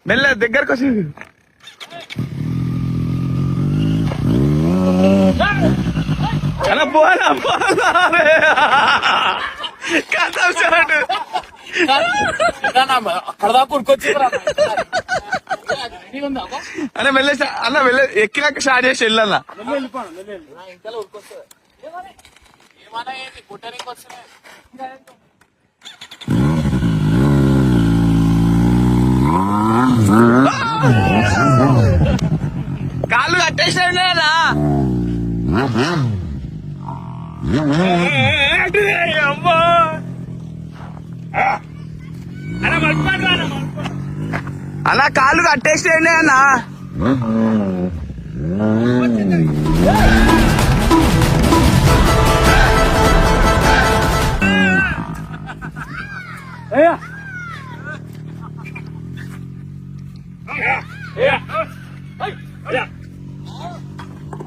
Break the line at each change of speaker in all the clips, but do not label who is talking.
మెల్ల దగ్గరకు వచ్చి అలా పోనా కథం షాట్ అన్న మెల్ల అన్న మెల్ల ఎక్కినాక స్టార్ట్ చేసి వెళ్ళాల కాళ్ళు కట్టేసాడులేదా అలా కాళ్ళు కట్టేసాడే అన్నా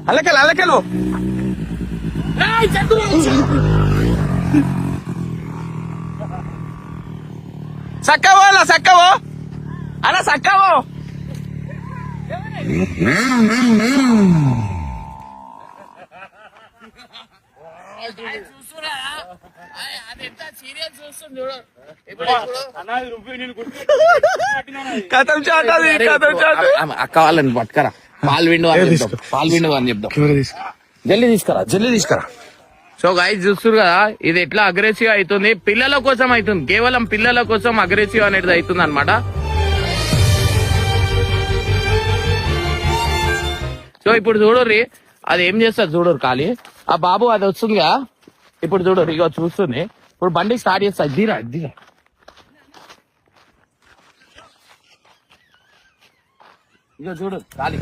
అలకెళ్ళు అలకెళ్ళు సక్కవో అలా సక్కవో అలా సక్కవో కథం చాట్ అది కథం చాట్
అక్క వాళ్ళని పట్టుకరా పాలు విండు అని చెప్తాం పాలు విండు అని చెప్తాం జల్దీ తీసుకురా సో గైస్ చూస్తున్నారు కదా ఇది ఎట్లా అగ్రెసివ్ అవుతుంది పిల్లల కోసం అవుతుంది కేవలం పిల్లల కోసం అగ్రెసివ్ అనేది అవుతుంది అనమాట సో ఇప్పుడు చూడరు అది ఏం చేస్తారు చూడరు ఖాళీ ఆ బాబు అది వస్తుందిగా ఇప్పుడు చూడరు ఇక చూస్తుంది ఇప్పుడు బండి స్టార్ట్ చేస్తా దిరా ఇక చూడు ఖాళీ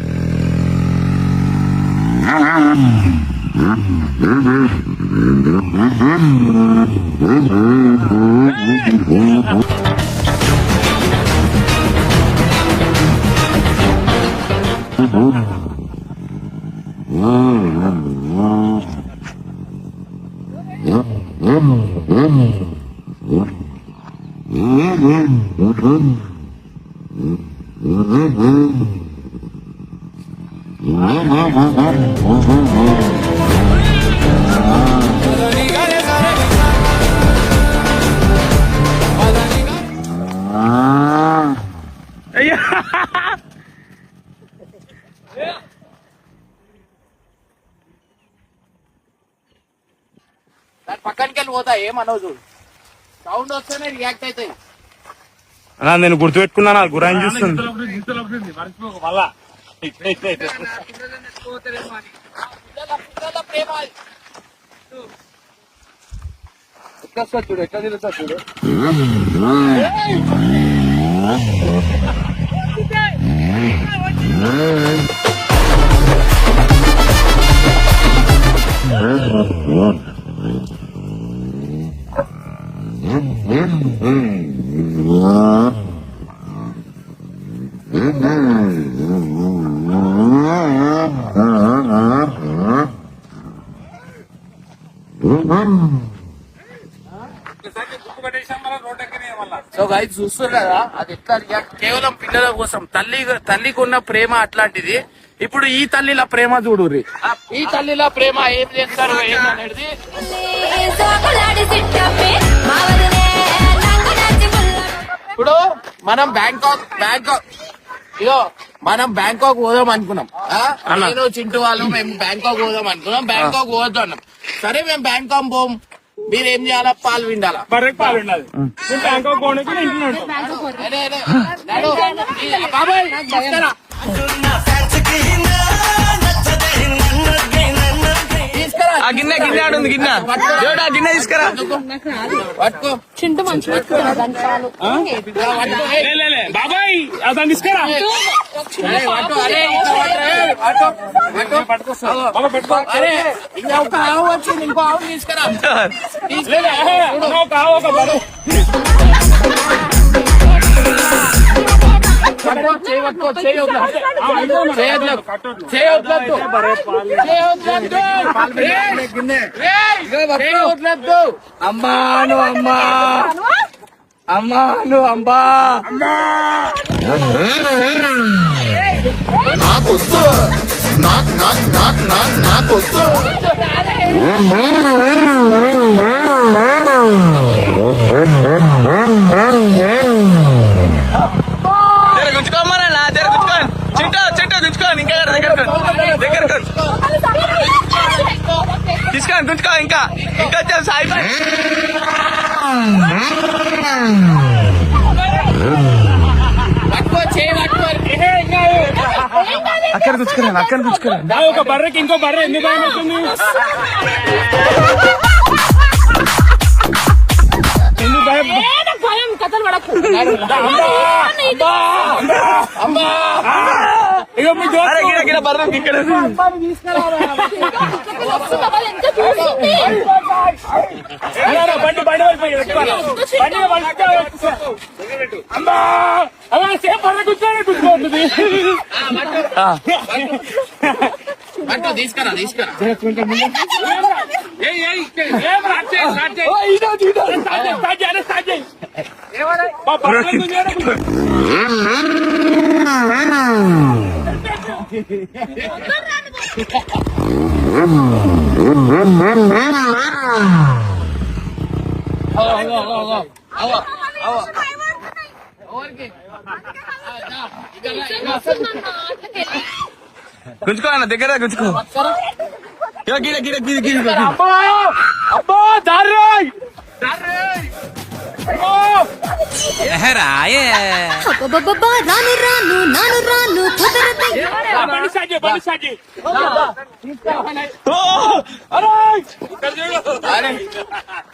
అయ్యా
దాని పక్కనకి వెళ్ళి పోతా ఏమనవు చూడు సౌండ్ వస్తేనే రియాక్ట్ అవుతాయి
అలా నేను గుర్తుపెట్టుకున్నాను గురాయిని చూస్తుంది
ప్రేమ ఎట్లా చూడు ఎట్లా తిరుగుతా చూడు సో గైస్ చూస్తున్నారు కదా అది ఎట్లా రియాక్ట్ కేవలం పిల్లల కోసం తల్లికి ఉన్న ప్రేమ అట్లాంటిది ఇప్పుడు ఈ తల్లిల ప్రేమ చూడుర్రి ఈ తల్లిల ప్రేమ ఏం చేస్తారు ఏంటనేది ఇప్పుడు మనం మనం బ్యాంకాక్ పోదాం అనుకున్నాం నేను చింటూ వాళ్ళు మేము బ్యాంకాక్ పోదాం అనుకున్నాం బ్యాంకాక్ పోవద్దు అన్నాం సరే మేము బ్యాంకాక్ పోం మీరేం చేయాలా పాలు విండాలా
పాలు ఉండాలి
బాబాయ్
ఆ గిన్నె ఆడుంది గిన్నె దేవుడు ఆ గిన్నె తీసుకురా
పట్టుకో
చింటూ మంచి
బాబాయ్ అతను తీసుకురా
అరే ఇంకా ఒక ఆవు వచ్చింది ఇంకో ఆవు తీసుకురా
అమ్మా నువ్వు అమ్మా
అమ్మా నువ్వు అమ్మా
నాకొస్తు నాకొస్తు
గుంచుకోమన్నా దగ్గర గుంచుకోండి చెట్టు గుంచుకోండి ఇంకా దగ్గర తీసుకోండి గుంచుకో ఇంకా వచ్చా సాయి అక్కడ గుంచుకోండి
ఒక బర్రెకి ఇంకో బర్రె ఎందుకు భయం అవుతుంది? ఎందుకు భయం?
భయం కథలు పడకు.
ఇగో మీ దోస్తు
గిడ బర్రం ఇక్కడ
వస్తుందా వాళ్ళు ఎంత చూస్తుంది?
బండి వెళ్ళిపోయి బండి అమ్మా అలా సేమ్ బర్రె కూర్చోండి
పట్టు తీసుకురా
గుంచుకో అన్న దగ్గర గుంచుకో గిడ
అబ్బో దారి
అబ్బబ్బబ్బా, రాను రాను నాను రాను కుదరదు.
బండి సాజే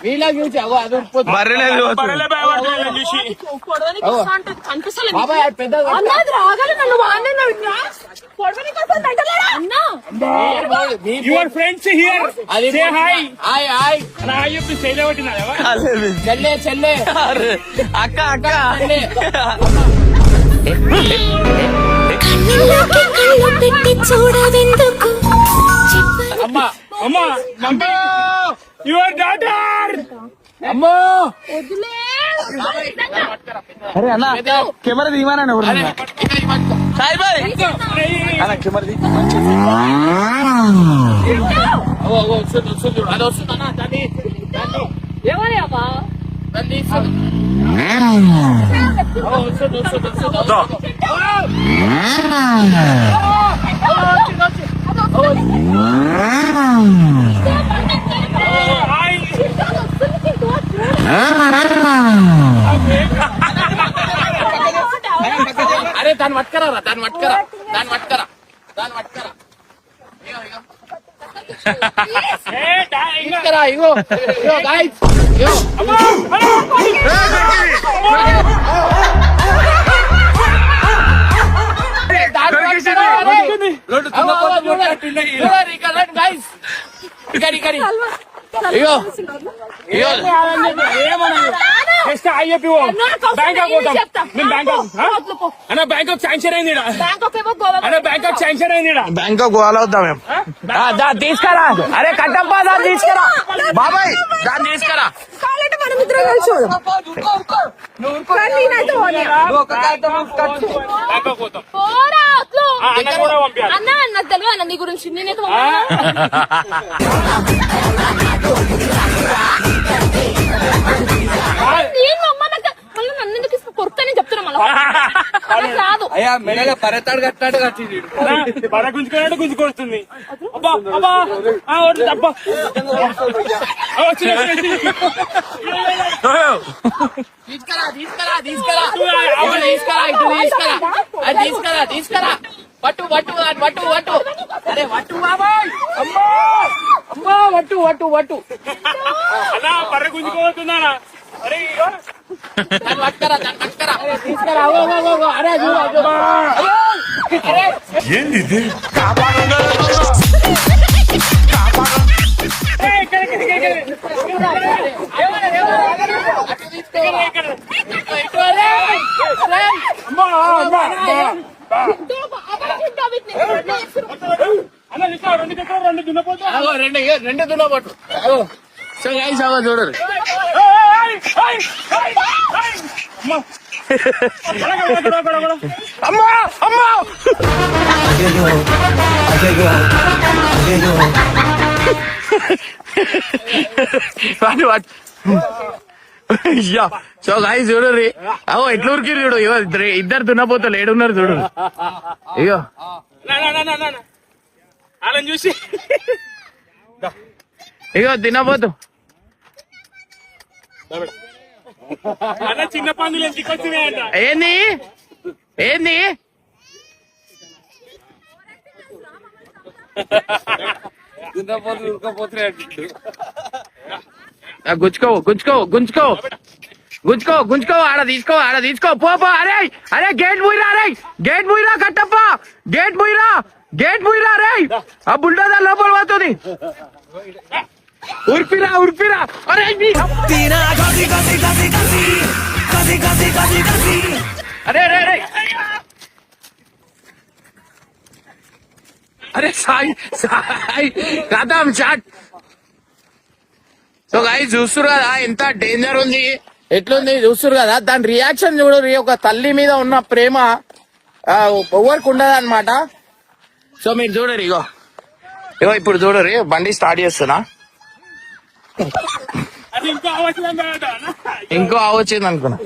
వీళ్ళ చూసి అగో అది
బర్రెలేదు
బర్రెలే భయపడుతుంది చూసి
పొడవనికి వస్తా అంటే కనిపిస్తలేదు.
బాబాయ్ పెద్ద
అన్నా, అది రాగాలి నన్ను వాడినా పొడవనికి వస్తుంది అంటలేడా? అన్నా
యువర్ ఫ్రెండ్స్ హియర్
అది
సే హాయ్
హాయ్
నా చెప్పి శైలే పట్టినావా
చెల్లె
అక్క
చెల్లె
కళ్ళలోకి కళ్ళు పెట్టి చూడవెందుకు?
అమ్మా అమ్మా మమ్మీ యువర్ డాటర్
అమ్మో
వదిలే.
అరే అన్న కెమెరా తీయమన్నా సాయి బాయ్ అన్న కెమెరా తీ
వస్తుంది అది వస్తుందన్నా దాన్ని
ఎవరే అమ్మా?
దాన్ని వస్తుంది
హాయ్
అరే దాన్ని పట్టుకరా ఇగో గాయ్స్ ఇగో ఇగో
జస్ట్ ఐఎఫ్ బ్యాంకాక్ పోతాం మేము బ్యాంకాక్ అన్న బ్యాంకాక్ శాంక్షన్ అయింది
బ్యాంకాక్ ఏమో గోవా.
అన్న బ్యాంకాక్ శాంక్షన్ అయింది
బ్యాంకాక్ గోవాలో వద్దాం మేము తీసుకురా అరే కట్టప్ప దాన్ని తీసుకురా బాబాయ్
దాన్ని తీసుకురా
కావాలంటే మనం ఇద్దరం కలిసి కానీ నేనైతే పోనీ.
బ్యాంకాక్ పోతాం
పోరా అట్లు.
అన్న కూడా పంపించాలి
అన్న నాకు తెలియదు అన్న నీ గురించి నేనైతే పంపాను. నేను అమ్మ నాకు మళ్ళీ నన్ను ఎందుకు కొడుతానని చెప్తున్నా మళ్ళీ నాకు రాదు.
అయ్యా మెడలో పరతాడు కట్టాడు కట్టింది
బర గుంజుకున్నాడు గుంజుకొస్తుంది అబ్బా అబ్బా వద్దు అబ్బా
తీసుకురా పట్టు అరే పట్టు బాబాయ్ అమ్మా పట్టు
అలా బర్రె గుంజుకోతుందా అరే
దాన్ని పట్టుకరా తీసుకురా అరే చూడు
రెండు దున్నపోతా
రెండు దున్నపోటు సో గైస్ చూడరు
అమ్మా అమ్మా సో గాయ్స్ చూడరి అగో ఎట్లా ఉరికిరు చూడు ఇద్దరు దున్నపోతలు ఏడున్నారు చూడు అయ్యో
వాళ్ళని చూసి
ఇగో తినపోతు
అన్న చిన్న పందులు ఎందుకు వచ్చినాయంట.
ఏంది ఏంది గుంజుకోవు గుంజుకోవు గుంజుకోవు గుంజుకో గుంజుకో ఆడ తీసుకో పో అరే అరే గేట్ ముయిరా అరే గేట్ ముయిరా కట్టప్ప గేట్ ముయిరా అరే ఆ బుల్డోజర్ లోపల పోతుంది ఉరిపిరా అరే అరే అరే అరే అరే సాయి కథం చాట్ సో గాయ్స్ చూస్తురు కదా ఎంత డేంజర్ ఉంది ఎట్లుంది చూస్తురు కదా దాని రియాక్షన్ చూడరు ఒక తల్లి మీద ఉన్న ప్రేమ ఎవరికి ఉండదు అనమాట సో మీరు చూడరు ఇగో ఇప్పుడు చూడరు బండి స్టార్ట్ చేస్తున్నా
అది
ఇంకో వచ్చింది అనుకున్నా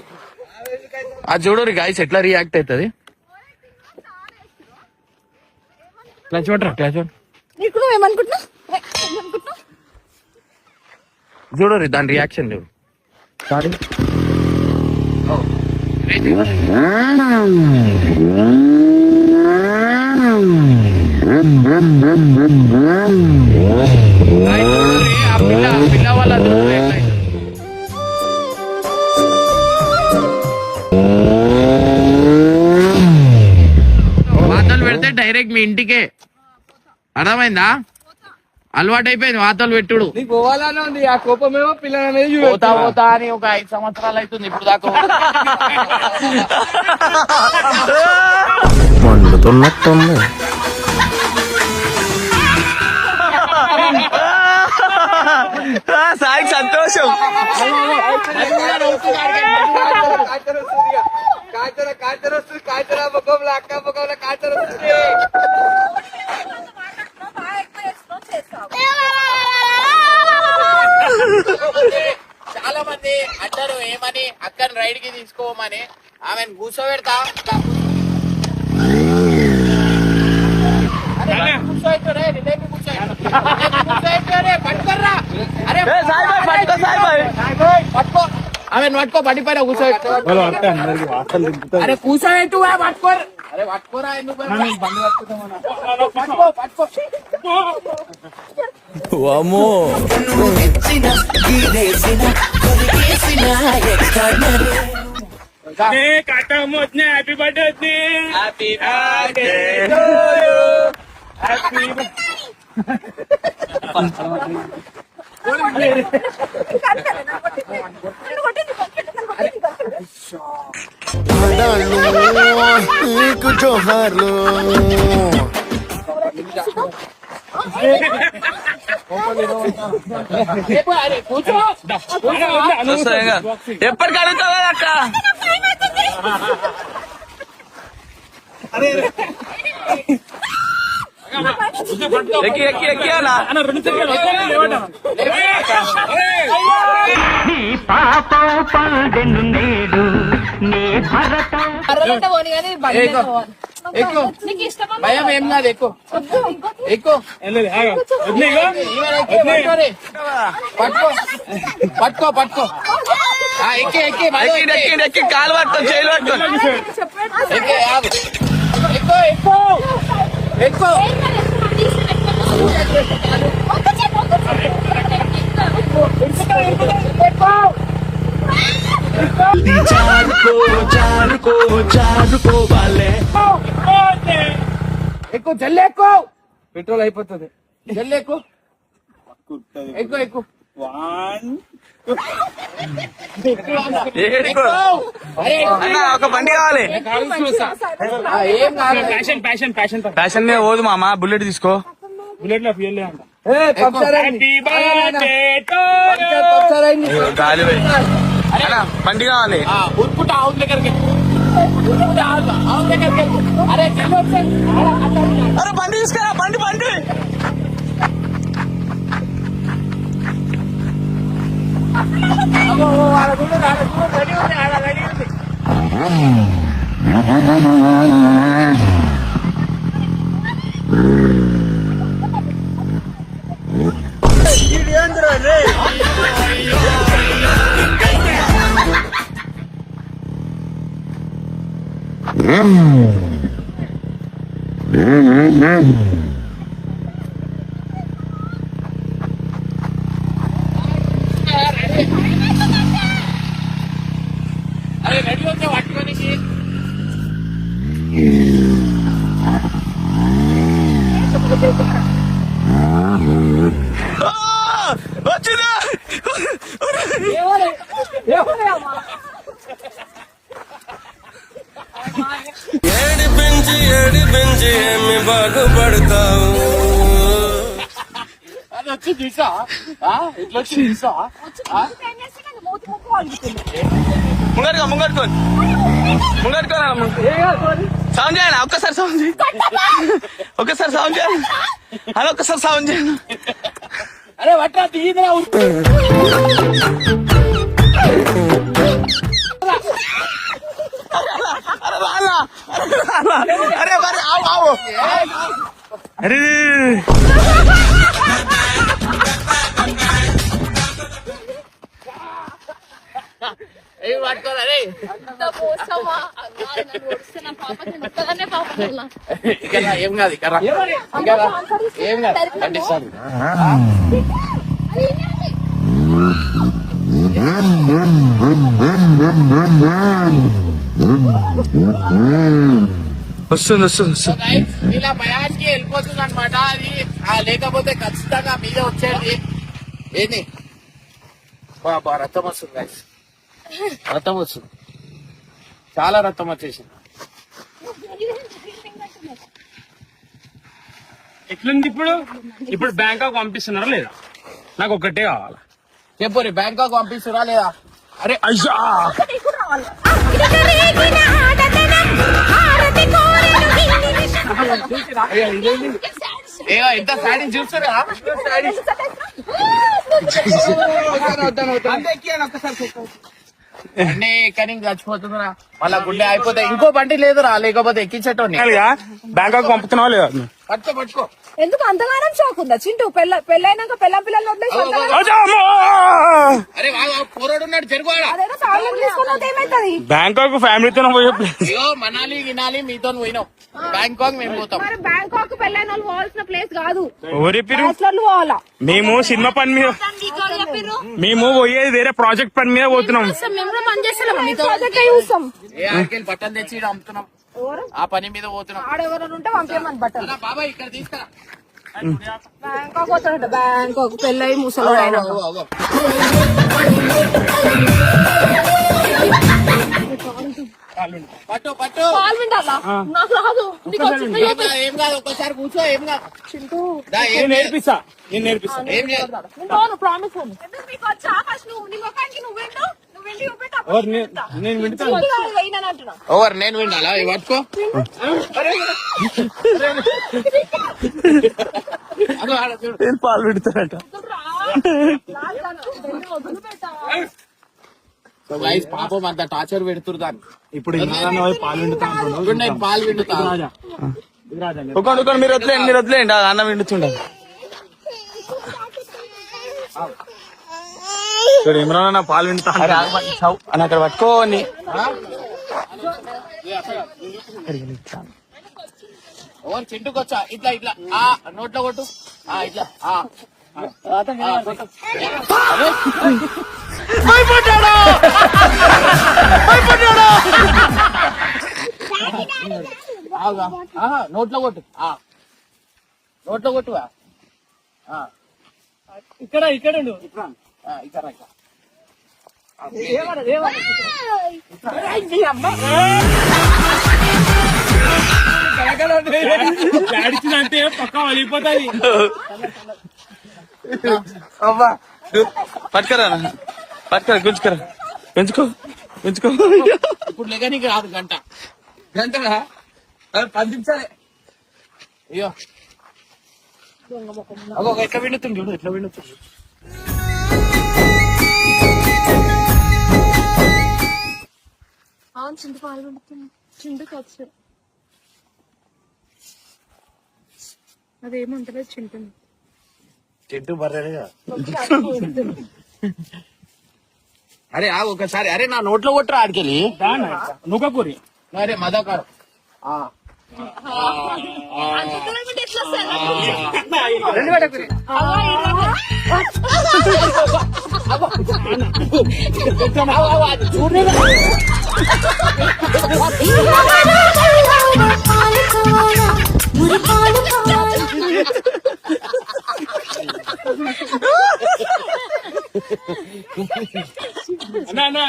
అది చూడరు గాయ్స్ ఎట్లా రియాక్ట్ అవుతుంది క్లాస్ చూడరా
నీకు నువ్వేమనుకుంటున్నావు
చూడరు దాని రియాక్షన్ చూడు సారీ పిల్ల వాళ్ళ వాతలు పెడితే డైరెక్ట్ మీ ఇంటికే అర్థమైందా అలవాటు అయిపోయింది వాతలు పెట్టుడు
పోవాలనే ఉంది ఆ కోపమేమో పిల్లలు
పోతా అని ఒక 5 సంవత్సరాలు అవుతుంది ఇప్పుడు దాకా
మండుతున్నట్టుంది సాయికి సంతోషం
చాలా మంది అంటారు ఏమని అక్కని రైడ్ కి తీసుకోమని ఆమెను కూర్చోబెడతా పట్టుకో ఆమె పట్టుకో బండి పైన కూర్చోబెట్టు అరే కూర్చోబెట్టు పట్టుకోరు అరే పట్టుకోరా ఎందుకు పట్టుకో
కట్టం వచ్చిన హ్యాపీ బర్త్డే వచ్చి
నీకు జోహార్లు
ఎప్పటికి అడుగుతావా అక్క ఎక్కి అలా
అన్న 2 సెకండ్లు
నీకు ఇష్టమా
భయం ఏం కాదు ఎక్కువ ఎక్కువ పట్టుకో పట్టుకో
ఎక్కి కాలు పట్టుకో చేయలు పట్టుకో
ఎక్కువ ఎక్కువ జల్లి ఎక్కువ
పెట్రోల్ అయిపోతుంది
జల్లి ఎక్కువ ఎక్కువ
ఒక బండి కావాలి
ఏం కాదు
ఫ్యాషన్ మీద పోదు మామ బుల్లెట్ తీసుకో
బుల్లెట్ లో ఫ్యూల్ అంట
గాలి
బండి కావాలి.
ఉరుకుంటా ఆవుల దగ్గరికి ఉరుకుంటా ఆవుల దగ్గరికి వెళ్ళు. అరే జల్లి వచ్చేయ్.
అరే బండి తీసుకురా, బండి బండి.
ఆడ చూడు, రెడీ ఉంది, ఆడ రెడీ ఉంది. అరే రెడీ వచ్చే పట్టుకోనికి
వచ్చిందా? ఏడి పెంచి ఏమి బాగుపడతావు.
అది వచ్చి తీసా ఇట్లా వచ్చి తీసా
ముంగట్టుకోని సౌండ్ చేయాలి. ఒక్కసారి సౌండ్ చేయి, ఒక్కసారి సౌండ్ చేయాలి. అలా ఒక్కసారి సౌండ్ చేయండి.
అరే వట్రా తీయదురా
అరే మరి ఆవు ఆవు. అరే
ఏమి పట్టుకోరు. అరే ఇక్కడ ఏం కాదు, ఇక్కడ ఏం కాదు పండిస్తాను.
వస్తుంది వస్తుంది వస్తుంది.
ఇలా భయానికి వెళ్ళిపోతుంది అనమాట. అది లేకపోతే ఖచ్చితంగా మీద వచ్చేది ఏంది బాబా రక్తం వస్తుంది గైస్, రక్తం వస్తుంది, చాలా రక్తం వచ్చేసింది.
ఎట్లుంది ఇప్పుడు? ఇప్పుడు బ్యాంకాక్ పంపిస్తున్నారా లేదా? నాకు ఒకటే కావాలి.
చెప్పు రే, బ్యాంకాక్ పంపిస్తురా లేదా?
అరే అయ్యా
ఎంత సాడీ చూస్తారా? బండి ఎక్కడి చచ్చిపోతుందిరా, మళ్ళా గుండె అయిపోతే ఇంకో బండి లేదురా, లేకపోతే ఎక్కించటోని.
బ్యాంకాక్ పంపుతున్నావా లేదా?
పట్టుకో పట్టుకో.
ఎందుకు అంతగానం షాక్ ఉందా చింటూ? పెళ్ళైనాక పిల్లలు వదిలేసి
అరే పోరాడు ఉన్నాడు, జరుగుడా.
అదేదో ఫ్యామిలీ తీసుకుని వస్తే ఏమైతుంది?
బ్యాంకాక్ ఫ్యామిలీతో పోయే
అయ్యో మనాలి గినాలి మీతో పోయినాం, బ్యాంకాక్ మేము పోతాం.
మరి బ్యాంకాక్ పెళ్ళైన వాళ్ళు పోవాల్సిన ప్లేస్ కాదు,
ఎవరి పేరు?
బ్యాచిలర్లు పోవాలా.
మేము సినిమా పని మీద, మేము పోయేది వేరే ప్రాజెక్ట్ పని మీద పోతున్నాం.
ప్రాజెక్ట్ చూస్తాం.
ఏ ఆడికెళ్ళి బట్టలు తెచ్చి ఈడ అమ్ముతున్నాం, ఆ పని మీద పోతున్నాం.
ఆడెవరైనా ఉంటే పంపేయమని బట్టలు.
అలా బాబాయ్ ఇక్కడ తీసుకురా.
బ్యాంకాక్ పోతాడట, బ్యాంకాక్ పెళ్ళై ముసలోడు ఆయన.
పట్టు పట్టు.
పాలు వింటాలా? నాకు రాదు. నీకు వచ్చింది
ఏం కాదు, ఏం కాదు, ఒక్కసారి కూర్చో, ఏం కాదు.
చింటూ
దా, ఏం
నేను
లేదు.
నేర్పిస్తా, నేను నేర్పిస్తా.
ఏం లేదు.
ప్రామిస్
ఎందుకు మీకు వచ్చా? ఫస్ట్ నువ్వు నీ ముఖానికి నువ్వు వింటూ, నువ్వు విండి చూపెట్టు, అప్పుడు
ఎవరు నేను వింటాను.
వెయ్యనని అంటున్నా.
ఓవర్ నేను వినాలా? ఇవి పట్టుకో. అదో ఆడ చూడు.
నేను పాలు పెడతానట.
సో గైస్ పాపం అంత టార్చర్ పెడుతురు దాన్ని.
ఇప్పుడు పాలు విండుతా
ఇప్పుడు నేను పాలు విండుతా.
ఒకటి మీరు వదిలేండి అన్నం విండుతుండాలి.
ఇక్కడ ఇమ్రాన్ పాలు విండుతా
అని అక్కడ పట్టుకోని.
ఓవర్ చింటుకొచ్చా, ఇట్లా ఇట్లా నోట్లో కొట్టు, ఇట్లా నోట్లో కొట్టు, నోట్లో కొట్టువా.
ఇక్కడ ఇక్కడ
ఇక్కడ
అంటే పక్క వెళ్ళిపోతాయి.
పట్టుకరా గుంజుకరా. పెంచుకో పెంచుకో.
ఇప్పుడు లెగనికి రాదు గంట.
గంటనా 10 నిమిషాలే.
అయ్యో అగో ఎట్లా విండుతుంది చూడు, ఎట్లా విండుతుంది.
అవును చింత పాలు పడుతుంది. చింతకు వచ్చు అదేమంటలేదు చింతను.
చెట్టు బర్రెగా.
అరే ఆగు ఒకసారి, అరే నా నోట్లో కొట్టరా ఆడికెళ్ళి.
నువ్వు కూరి
అరే మదాకారు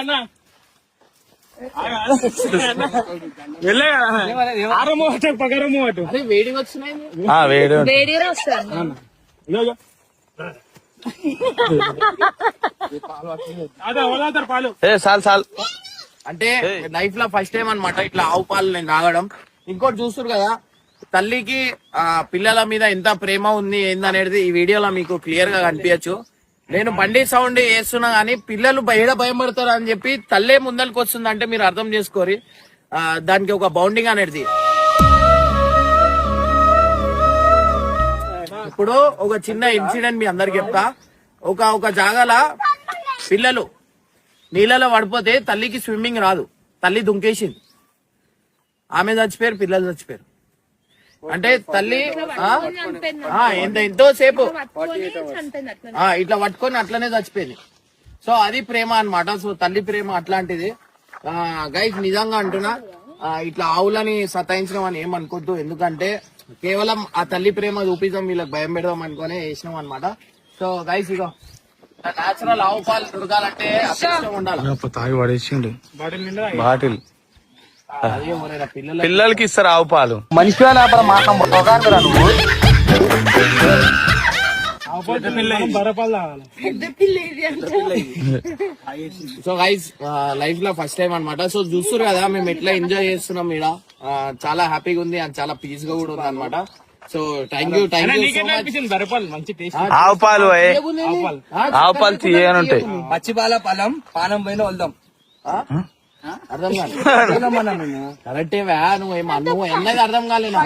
అన్నా ఆరమో అటు పగరమో అటు.
అరే వేడిగా వచ్చినాయి.
వేడి
వేడిగా వస్తాను.
అదే వదాతారు పాలు.
చాలు చాలు.
అంటే లైఫ్ లో ఫస్ట్ టైం అన్నమాట ఇట్లా ఆవు పాలు నేను తాగడం. ఇంకోటి చూస్తారు కదా, తల్లికి పిల్లల మీద ఎంత ప్రేమ ఉంది ఏందనేది ఈ వీడియోలో మీకు క్లియర్ గా కనిపించచ్చు. నేను బండి సౌండ్ వేస్తున్నా గానీ పిల్లలు బయట భయపడతారు అని చెప్పి తల్లే ముందరికి వస్తుందంటే మీరు అర్థం చేసుకోరి దానికి ఒక బౌండింగ్ అనేది. ఇప్పుడు ఒక చిన్న ఇన్సిడెంట్ మీ అందరికి చెప్తా. ఒక జాగాల పిల్లలు నీళ్ళలో పడిపోతే తల్లికి స్విమ్మింగ్ రాదు, తల్లి దుంకేసింది, ఆమె చచ్చిపోయారు, పిల్లలు చచ్చిపోయారు. అంటే తల్లి ఎంతో సేపు ఇట్లా పట్టుకొని అట్లనే చచ్చిపోయింది. సో అది ప్రేమ అన్నమాట. సో తల్లి ప్రేమ అట్లాంటిది. గైస్ నిజంగా అంటున్నా, ఇట్లా ఆవులని సతాయించడం అని ఏమనుకోద్దు. ఎందుకంటే కేవలం ఆ తల్లి ప్రేమ చూపిద్దాం, వీళ్ళకి భయం పెడదాం అనుకునే వేసినాం అనమాట. సో గైస్ ఇగో నేచురల్ ఆవు పాలు దొరకాలంటే అదృష్టం ఉండాలి.
తాగి పడేసిండు
బాటిల్ నిండా
బాటిల్.
అదే ఎవరైనా పిల్లలు
పిల్లలకి ఇస్తారు ఆవు పాలు.
బరపాలు తాగాలి.
సో గైస్ లైఫ్ లో ఫస్ట్ టైం అన్నమాట. సో చూస్తారు కదా మేము ఎట్లా ఎంజాయ్ చేస్తున్నాం ఈడ. చాలా హ్యాపీగా ఉంది అండ్ చాలా పీస్ గా కూడా ఉంది అనమాట. So thank you so much.
అనిపించింది బరపాలు మంచి టేస్ట్.
ఆవు పాలు ఆవు పాలు తీయని ఉంటాయి.
పచ్చిపాల పొలం పానం పైన వద్దాం.
అర్థం కాలేదు కరెక్టే నువ్వు ఎన్నది అర్థం కాలేదు.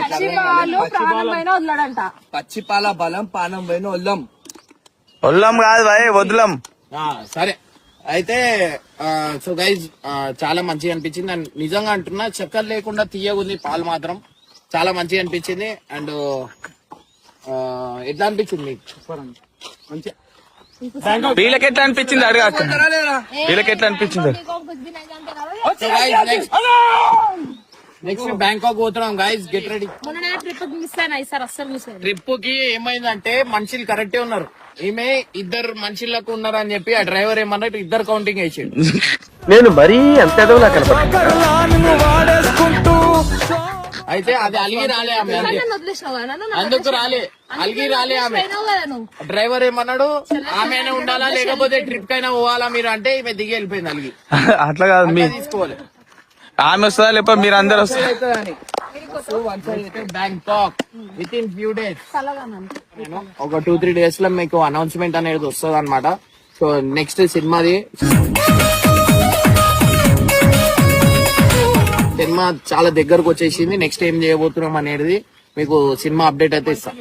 ప్రాణమైన వదలడంట.
పచ్చిపాల బలం పానం పైన వద్దాం.
వదలం కాదు భయ్, వదలం.
సరే అయితే సో గైజ్ చాలా మంచిగా అనిపించింది. అండ్ నిజంగా అంటున్నా చక్కెర లేకుండా తీయగుంది పాలు మాత్రం చాలా మంచిగా అనిపించింది. అండ్ ఎట్లా అనిపించింది మీకు?
వీళ్ళకి ఎట్లా అనిపించింది అడగా, వీళ్ళకి ఎట్లా అనిపించింది?
నెక్స్ట్ బ్యాంకాక్ పోతున్నాం గైజ్, గెట్ రెడీ.
మొన్న ట్రిప్ మిస్ అయినా ఈసారి అస్సలు మిస్ అయ్యింది.
ట్రిప్ కి ఏమైందంటే మనుషులు కరెక్టే ఉన్నారు, ఈమె ఇద్దరు మనుషులకు ఉన్నారు అని చెప్పి ఆ డ్రైవర్ ఏమన్నట్టు ఇద్దరు కౌంటింగ్ వేసాడు.
నేను మరీ అంత ఎదవలా
అయితే అది అలిగి రాలే ఆమె, అంతే. అందుకు రాలే, అలిగి రాలే ఆమె. డ్రైవర్ ఏమన్నాడు, ఆమెనే ఉండాలా లేకపోతే ట్రిప్ కైనా పోవాలా మీరు అంటే ఈమె దిగి వెళ్ళిపోయింది అలిగి.
అట్లా కాదు, మీ
తీసుకోవాలి.
ఆమె వస్తుందా లేకపోతే మీరు అందరు వస్తారు?
Bangkok with in few days, ఒక 2-3 days లో మీకు అనౌన్స్మెంట్ అనేది వస్తుంది అనమాట. సో నెక్స్ట్ సినిమాది సినిమా చాలా దగ్గరకు వచ్చేసింది. నెక్స్ట్ ఏం చేయబోతున్నాం అనేది మీకు సినిమా అప్డేట్ అయితే ఇస్తాం.